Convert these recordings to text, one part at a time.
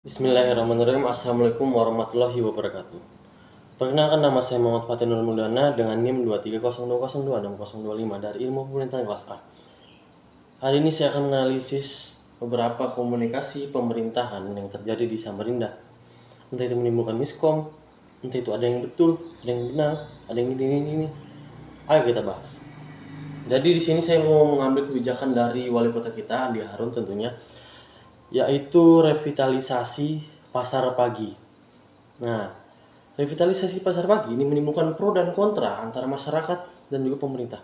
Bismillahirrahmanirrahim. Assalamualaikum warahmatullahi wabarakatuh. Perkenalkan, nama saya Muhammad Fatih Nur Muldana dengan NIM 230202625 dari Ilmu Pemerintahan kelas A. Hari ini saya akan menganalisis beberapa komunikasi pemerintahan yang terjadi di Samarinda. Entah itu menimbulkan miskom, entah itu ada yang betul, ada yang benar, ada yang ini. Ayo kita bahas. Jadi di sini saya mau mengambil kebijakan dari wali kota kita, Andi Harun tentunya, yaitu revitalisasi pasar pagi. Nah, revitalisasi pasar pagi ini menimbulkan pro dan kontra antara masyarakat dan juga pemerintah.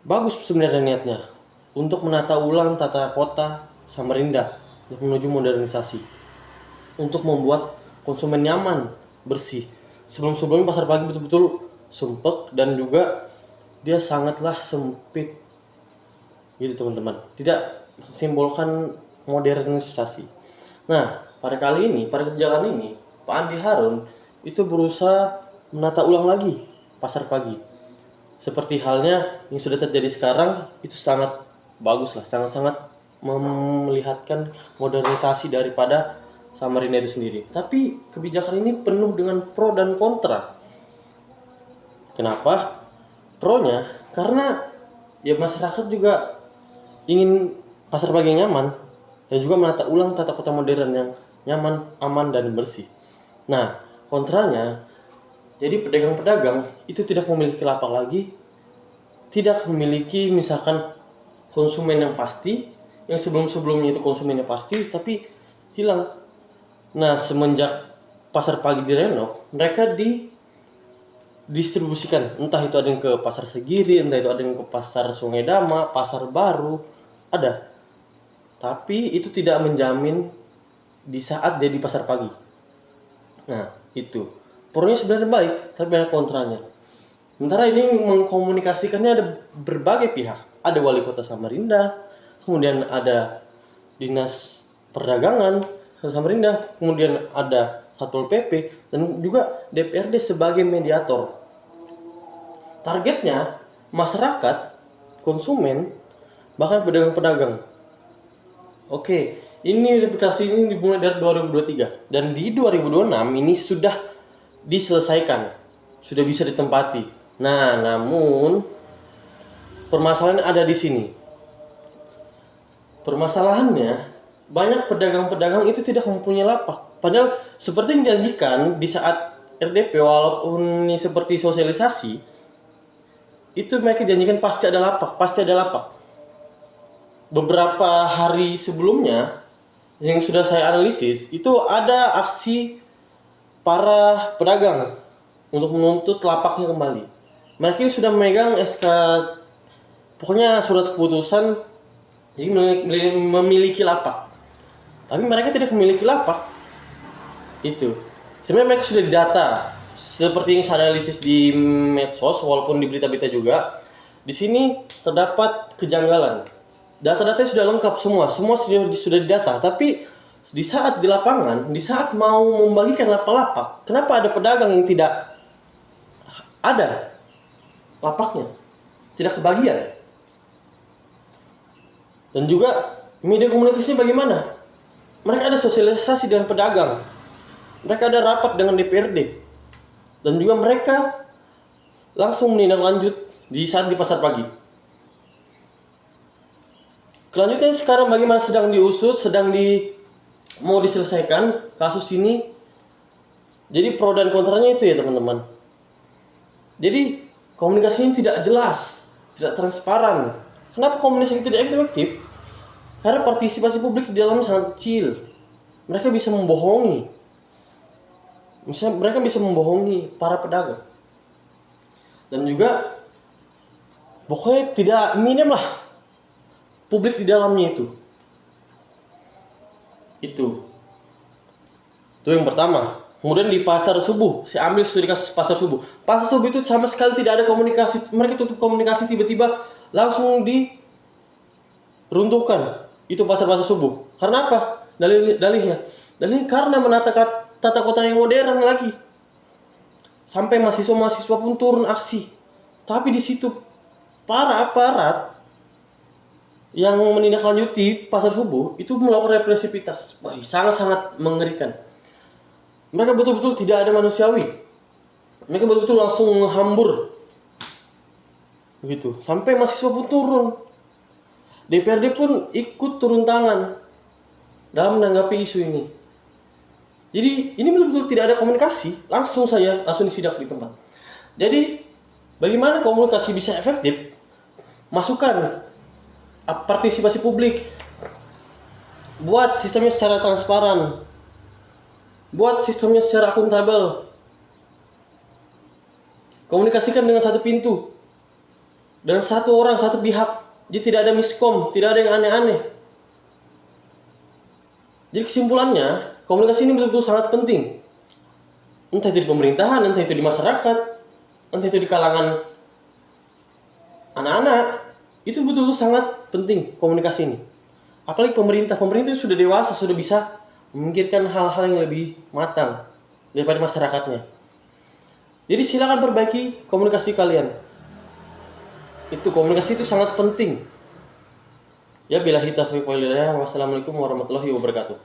Bagus sebenarnya niatnya untuk menata ulang tata kota Samarinda untuk menuju modernisasi, untuk membuat konsumen nyaman, bersih. Sebelum-sebelumnya pasar pagi betul-betul sumpek dan juga dia sangatlah sempit gitu teman-teman, tidak simbolkan modernisasi. Nah, pada kebijakan ini Pak Andi Harun itu berusaha menata ulang lagi pasar pagi. Seperti halnya yang sudah terjadi sekarang, itu sangat bagus lah, sangat-sangat melihatkan modernisasi daripada Samarinda itu sendiri. Tapi kebijakan ini penuh dengan pro dan kontra. Kenapa? Pro-nya karena ya masyarakat juga ingin pasar pagi yang nyaman dan juga menata ulang tata kota modern yang nyaman, aman, dan bersih. Nah, kontranya, jadi pedagang-pedagang itu tidak memiliki lapak lagi, tidak memiliki misalkan konsumen yang pasti, yang sebelum-sebelumnya itu konsumennya pasti, tapi hilang. Nah, semenjak pasar pagi direnov, mereka didistribusikan, entah itu ada yang ke pasar Segiri, entah itu ada yang ke pasar Sungai Dama, pasar baru, ada. Tapi itu tidak menjamin di saat dia di pasar pagi. Nah, itu. Pro-nya sebenarnya baik, tapi banyak kontranya. Sementara ini mengkomunikasikannya ada berbagai pihak. Ada wali kota Samarinda, kemudian ada dinas perdagangan Samarinda, kemudian ada Satpol PP, dan juga DPRD sebagai mediator. Targetnya masyarakat, konsumen, bahkan pedagang-pedagang. Oke, ini reputasi ini dimulai dari 2023 dan di 2026 ini sudah diselesaikan, sudah bisa ditempati. Nah, namun permasalahan ada di sini. Permasalahannya banyak pedagang-pedagang itu tidak mempunyai lapak. Padahal seperti yang dijanjikan di saat RDP, walaupun ini seperti sosialisasi, itu mereka janjikan pasti ada lapak, pasti ada lapak. Beberapa hari sebelumnya yang sudah saya analisis itu ada aksi para pedagang untuk menuntut lapaknya kembali. Mereka ini sudah memegang SK, pokoknya surat keputusan, jadi memiliki lapak. Tapi mereka tidak memiliki lapak. Itu sebenarnya mereka sudah didata seperti yang saya analisis di medsos, walaupun di berita-berita juga. Di sini terdapat kejanggalan. Data-datanya sudah lengkap semua sudah didata, tapi di saat di lapangan, di saat mau membagikan lapak-lapak, kenapa ada pedagang yang tidak ada lapaknya, tidak kebagian? Dan juga media komunikasinya bagaimana? Mereka ada sosialisasi dengan pedagang, mereka ada rapat dengan DPRD, dan juga mereka langsung menindaklanjut di saat di pasar pagi. Kelanjutannya sekarang bagaimana, sedang diusut, mau diselesaikan kasus ini. Jadi pro dan kontranya itu ya teman-teman. Jadi komunikasinya tidak jelas, tidak transparan. Kenapa komunikasi tidak efektif? Karena partisipasi publik di dalamnya sangat kecil. Mereka bisa membohongi. Misalnya mereka bisa membohongi para pedagang. Dan juga pokoknya tidak minim lah publik di dalamnya itu yang pertama. Kemudian di pasar subuh, saya ambil studi kasus pasar subuh. Pasar subuh itu sama sekali tidak ada komunikasi, mereka tutup komunikasi, tiba-tiba langsung diruntuhkan itu pasar subuh. Karena apa? Dalihnya karena menata tata kota yang modern lagi, sampai mahasiswa pun turun aksi. Tapi di situ para aparat yang menindaklanjuti pasar subuh itu melakukan represivitas. Wah, sangat-sangat mengerikan. Mereka betul-betul tidak ada manusiawi. Mereka betul-betul langsung menghambur. Begitu. Sampai mahasiswa pun turun. DPRD pun ikut turun tangan dalam menanggapi isu ini. Jadi ini betul-betul tidak ada komunikasi, langsung disidak di tempat. Jadi bagaimana komunikasi bisa efektif? Masukkan partisipasi publik, buat sistemnya secara transparan, buat sistemnya secara akuntabel, komunikasikan dengan satu pintu dan satu orang, satu pihak. Jadi tidak ada miskom, tidak ada yang aneh-aneh. Jadi kesimpulannya, komunikasi ini betul-betul sangat penting. Entah itu di pemerintahan, entah itu di masyarakat, entah itu di kalangan anak-anak, itu betul-betul sangat penting komunikasi ini. Apalagi pemerintah itu sudah dewasa, sudah bisa memikirkan hal-hal yang lebih matang daripada masyarakatnya. Jadi silakan perbaiki komunikasi kalian. Komunikasi itu sangat penting. Ya billahi taufiq wal hidayah. Wassalamualaikum warahmatullahi wabarakatuh.